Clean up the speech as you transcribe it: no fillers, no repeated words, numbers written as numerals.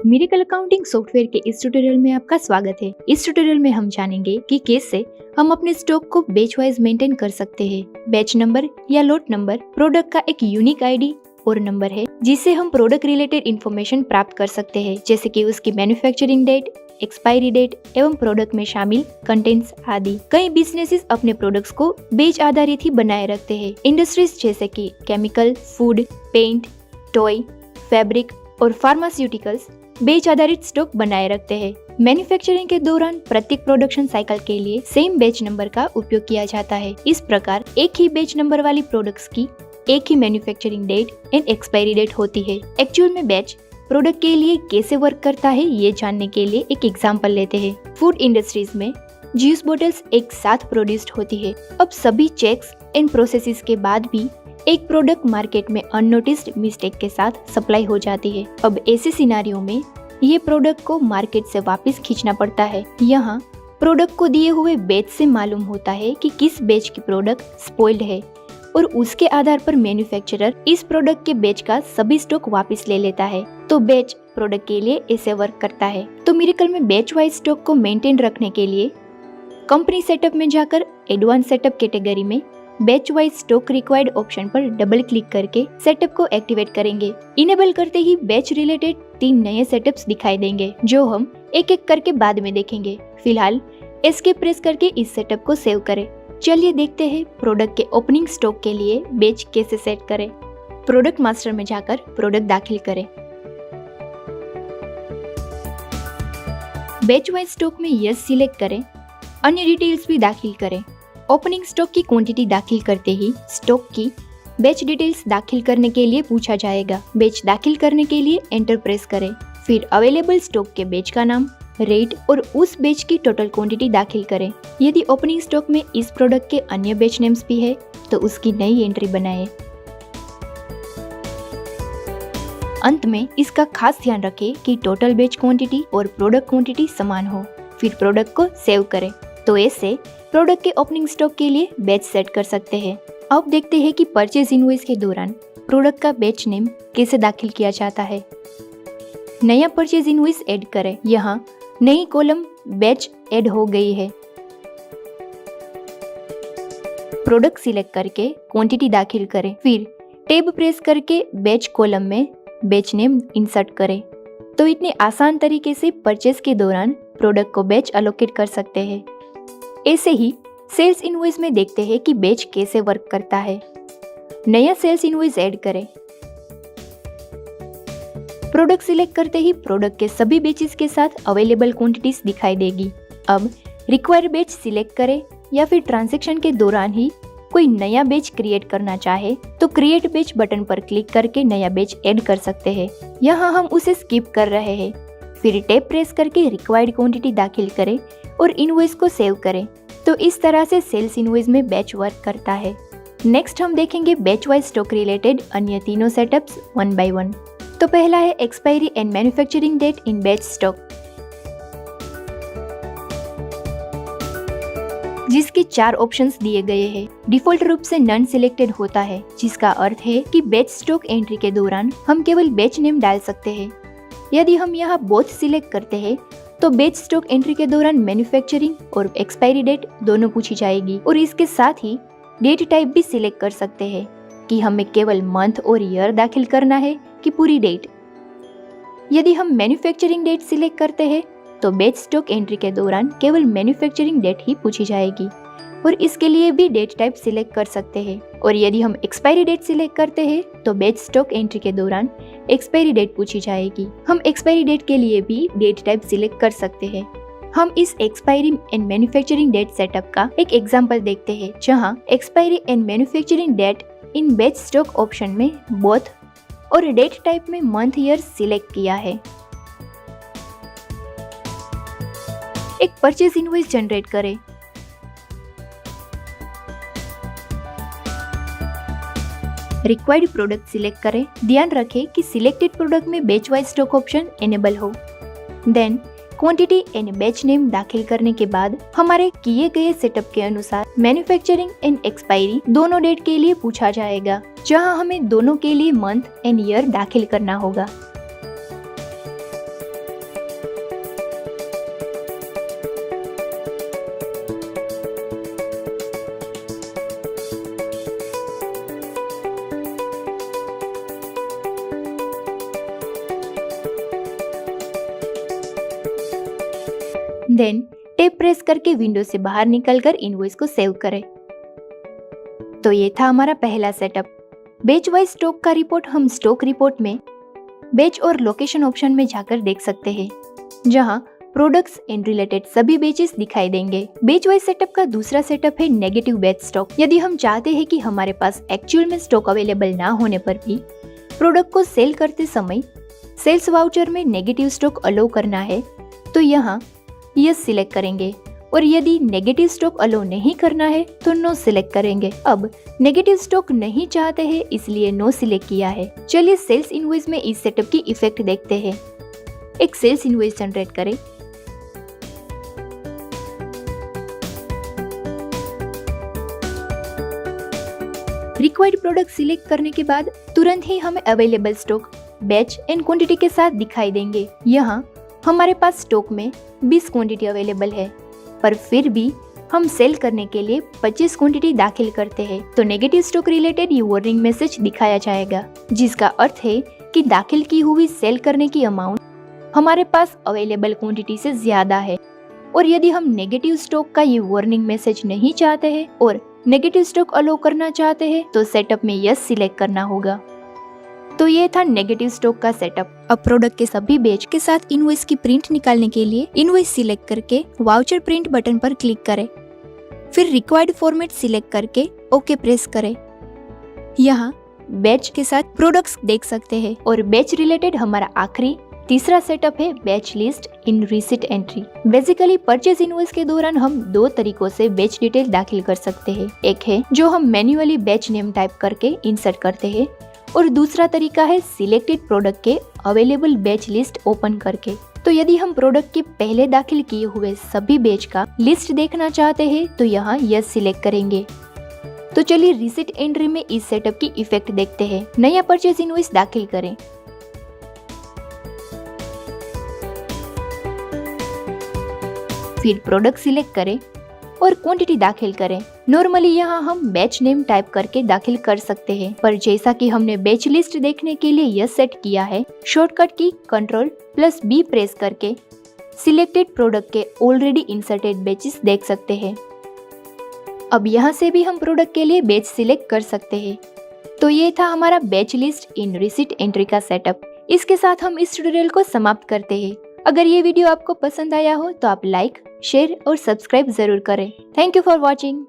Miracle accounting software के इस tutorial में आपका स्वागत है। इस ट्यूटोरियल में हम जानेंगे कि कैसे हम अपने स्टॉक को बैच वाइज मेंटेन कर सकते हैं। बैच नंबर या लॉट नंबर प्रोडक्ट का एक यूनिक आईडी और नंबर है जिससे हम प्रोडक्ट रिलेटेड इंफॉर्मेशन प्राप्त कर सकते हैं, जैसे कि उसकी मैन्युफैक्चरिंग डेट, एक्सपायरी डेट एवं प्रोडक्ट में शामिल कंटेंट्स आदि। कई बिजनेसेस अपने प्रोडक्ट्स को बैच आधारित ही बनाए रखते हैं। इंडस्ट्रीज जैसे कि chemical, food, paint, toy, fabric और फार्मास्यूटिकल्स बैच आधारित स्टॉक बनाए रखते हैं। मैन्युफैक्चरिंग के दौरान प्रत्येक प्रोडक्शन साइकिल के लिए सेम बैच नंबर का उपयोग किया जाता है। इस प्रकार एक ही बैच नंबर वाली प्रोडक्ट्स की एक ही manufacturing date and expiry date होती है। एक्चुअल में बैच प्रोडक्ट के लिए कैसे वर्क करता है ये जानने के लिए एक एग्जांपल लेते हैं। फूड इंडस्ट्रीज में जूस बोटल्स एक साथ प्रोड्यूस्ड होती है। अब सभी चेक्स एंड प्रोसेसेस के बाद भी एक प्रोडक्ट मार्केट में अननोटिस्ड मिस्टेक के साथ सप्लाई हो जाती है। अब ऐसे सिनारियो में ये प्रोडक्ट को मार्केट से वापस खींचना पड़ता है। यहाँ प्रोडक्ट को दिए हुए बैच से मालूम होता है कि किस बैच की प्रोडक्ट स्पॉइल्ड है और उसके आधार पर मैन्युफैक्चरर इस प्रोडक्ट के बैच का सभी स्टॉक वापस ले लेता है। तो बैच प्रोडक्ट के लिए ऐसे वर्क करता है। तो मिरेकल में बैच वाइज स्टॉक को मेंटेन रखने के लिए कंपनी सेटअप में जाकर एडवांस सेटअप कैटेगरी में batch wise stock required option पर डबल क्लिक करके सेटअप को एक्टिवेट करेंगे। इनेबल करते ही बैच रिलेटेड 3 नए सेटअप्स दिखाई देंगे जो हम एक एक करके बाद में देखेंगे। फिलहाल एस्केप प्रेस करके इस सेटअप को सेव करें। चलिए देखते हैं प्रोडक्ट के ओपनिंग स्टॉक के लिए बैच कैसे सेट करें। प्रोडक्ट मास्टर में जाकर प्रोडक्ट दाखिल करें। बैच वाइज स्टॉक में यस सिलेक्ट करें। अन्य डिटेल्स भी दाखिल करें। ओपनिंग स्टॉक की क्वांटिटी दाखिल करते ही स्टॉक की बैच डिटेल्स दाखिल करने के लिए पूछा जाएगा। बैच दाखिल करने के लिए एंटर प्रेस करें। फिर अवेलेबल स्टॉक के बैच का नाम, रेट और उस बैच की टोटल क्वांटिटी दाखिल करें। यदि ओपनिंग स्टॉक में इस प्रोडक्ट के अन्य बैच नेम्स भी है तो उसकी नई एंट्री बनाएं। अंत में इसका खास ध्यान रखें कि टोटल बैच क्वांटिटी और प्रोडक्ट क्वांटिटी समान हो। फिर प्रोडक्ट को सेव करें। तो ऐसे प्रोडक्ट के ओपनिंग स्टॉक के लिए बैच सेट कर सकते हैं। अब देखते हैं कि परचेज इनवॉइस के दौरान प्रोडक्ट का बैच नेम कैसे दाखिल किया जाता है। नया परचेज इनवॉइस ऐड करें। यहाँ नई कॉलम बैच ऐड हो गई है। प्रोडक्ट सिलेक्ट करके क्वांटिटी दाखिल करें। फिर टैब प्रेस करके बैच कॉलम में बैच नेम इंसर्ट करें। तो इतने आसान तरीके से परचेज के दौरान प्रोडक्ट को बैच अलोकेट कर सकते हैं। ऐसे ही सेल्स इनवॉइस में देखते हैं कि बैच कैसे वर्क करता है। नया सेल्स इनवॉइस ऐड करें। प्रोडक्ट सिलेक्ट करते ही प्रोडक्ट के सभी बैचेस के साथ अवेलेबल क्वांटिटीज दिखाई देगी। अब रिक्वायर्ड बैच सिलेक्ट करें या फिर ट्रांजैक्शन के दौरान ही कोई नया बैच क्रिएट करना चाहे तो क्रिएट बैच बटन पर क्लिक करके नया बैच ऐड कर सकते हैं। यहाँ हम उसे स्किप कर रहे हैं। फिर टैब प्रेस करके रिक्वायर्ड क्वांटिटी दाखिल करें और इनवॉइस को सेव करें। तो इस तरह से सेल्स इनवॉइस में बैच वर्क करता है। नेक्स्ट हम देखेंगे बैच वाइज स्टॉक रिलेटेड अन्य तीनों सेटअप्स वन बाय वन। तो पहला है expiry and manufacturing date in batch stock, जिसके 4 ऑप्शंस दिए गए हैं। डिफॉल्ट रूप से नन सिलेक्टेड होता है, जिसका अर्थ है कि बैच स्टॉक एंट्री के दौरान हम केवल बैच नेम डाल सकते हैं। यदि हम यहाँ बोथ सिलेक्ट करते हैं तो बैच स्टॉक एंट्री के दौरान मैन्युफैक्चरिंग और एक्सपायरी डेट दोनों पूछी जाएगी और इसके साथ ही डेट टाइप भी सिलेक्ट कर सकते हैं कि हमें केवल मंथ और ईयर दाखिल करना है कि पूरी डेट। यदि हम मैन्युफैक्चरिंग डेट सिलेक्ट करते हैं तो बैच स्टॉक एंट्री के दौरान केवल मैन्युफैक्चरिंग डेट ही पूछी जाएगी और इसके लिए भी डेट टाइप सिलेक्ट कर सकते हैं। और यदि हम एक्सपायरी डेट सिलेक्ट करते हैं तो बैच स्टॉक एंट्री के दौरान एक्सपायरी डेट पूछी जाएगी। हम एक्सपायरी डेट के लिए भी डेट टाइप सिलेक्ट कर सकते हैं। हम इस expiry and manufacturing date setup का एक एग्जांपल देखते हैं, जहां expiry and manufacturing date in batch stock option में बोथ और डेट टाइप में मंथ ईयर सिलेक्ट किया है। एक परचेज इनवॉइस जनरेट करें। रिक्वायर्ड प्रोडक्ट सिलेक्ट करें। ध्यान रखें कि सिलेक्टेड प्रोडक्ट में batch wise stock option enable हो। Then quantity and batch name दाखिल करने के बाद हमारे किए गए सेटअप के अनुसार मैन्युफैक्चरिंग एंड एक्सपायरी दोनों डेट के लिए पूछा जाएगा, जहां हमें दोनों के लिए मंथ एंड ईयर दाखिल करना होगा। देन टैब प्रेस करके विंडो से बाहर निकलकर इनवॉइस को सेव करें। तो ये था हमारा पहला सेटअप। बैच वाइज स्टॉक का रिपोर्ट हम स्टॉक रिपोर्ट में बैच और लोकेशन ऑप्शन में जाकर देख सकते हैं, जहां प्रोडक्ट्स एंड रिलेटेड सभी बेचेस दिखाई देंगे। बैच वाइज सेटअप का दूसरा सेटअप है नेगेटिव बैच स्टॉक। यदि हम चाहते हैं कि हमारे पास एक्चुअल में स्टॉक अवेलेबल ना होने पर भी प्रोडक्ट को सेल करते समय सेल्स वाउचर में नेगेटिव स्टॉक अलाउ करना है, तो यहाँ यस सिलेक्ट करेंगे, और यदि नेगेटिव स्टॉक अलाउ नहीं करना है तो नो सिलेक्ट करेंगे। अब नेगेटिव स्टॉक नहीं चाहते हैं इसलिए नो सिलेक्ट किया है। चलिए सेल्स इनवॉइस में इस सेटअप की इफेक्ट देखते हैं। एक सेल्स इनवॉइस जनरेट करें। रिक्वायर्ड प्रोडक्ट सिलेक्ट करने के बाद तुरंत ही हमें available stock batch and quantity के साथ दिखाई देंगे। यहाँ हमारे पास स्टॉक में 20 क्वांटिटी अवेलेबल है, पर फिर भी हम सेल करने के लिए 25 क्वांटिटी दाखिल करते हैं तो नेगेटिव स्टॉक रिलेटेड ये वार्निंग मैसेज दिखाया जाएगा, जिसका अर्थ है कि दाखिल की हुई सेल करने की अमाउंट हमारे पास अवेलेबल क्वांटिटी से ज्यादा है। और यदि हम नेगेटिव स्टॉक का ये वार्निंग मैसेज नहीं चाहते हैं और नेगेटिव स्टॉक अलाउ करना चाहते हैं तो सेटअप में यस सिलेक्ट करना होगा। तो ये था नेगेटिव स्टॉक का सेटअप। अब प्रोडक्ट के सभी बैच के साथ इनवॉइस की प्रिंट निकालने के लिए इनवॉइस सिलेक्ट करके वाउचर प्रिंट बटन पर क्लिक करें, फिर रिक्वायर्ड फॉर्मेट सिलेक्ट करके ओके प्रेस करें। यहाँ बैच के साथ प्रोडक्ट्स देख सकते हैं। और बैच रिलेटेड हमारा आखिरी तीसरा सेटअप है batch list in receipt entry. Basically purchase invoice के दौरान हम दो तरीकों से बैच डिटेल दाखिल कर सकते हैं। एक है जो हम मैन्युअली बैच नेम टाइप करके इंसर्ट करते हैं, और दूसरा तरीका है सिलेक्टेड प्रोडक्ट के अवेलेबल बैच लिस्ट ओपन करके। तो यदि हम प्रोडक्ट के पहले दाखिल किए हुए सभी बैच का लिस्ट देखना चाहते हैं तो यहाँ यस सिलेक्ट करेंगे। तो चलिए रिसीट एंट्री में इस सेटअप की इफेक्ट देखते हैं। नया परचेज इनवॉइस दाखिल करें, फिर प्रोडक्ट सिलेक्ट करें और क्वांटिटी दाखिल करें। नॉर्मली यहाँ हम बैच नेम टाइप करके दाखिल कर सकते हैं, पर जैसा कि हमने बैच लिस्ट देखने के लिए यह सेट किया है, शॉर्टकट की Ctrl+B प्रेस करके सिलेक्टेड प्रोडक्ट के ऑलरेडी इंसर्टेड बैचेस देख सकते हैं। अब यहाँ से भी हम प्रोडक्ट के लिए बैच सिलेक्ट कर सकते हैं। तो ये था हमारा batch list in receipt entry का सेटअप। इसके साथ हम इस ट्यूटोरियल को समाप्त करते हैं। अगर ये वीडियो आपको पसंद आया हो तो आप लाइक, शेयर और सब्सक्राइब जरूर करें। Thank you for watching.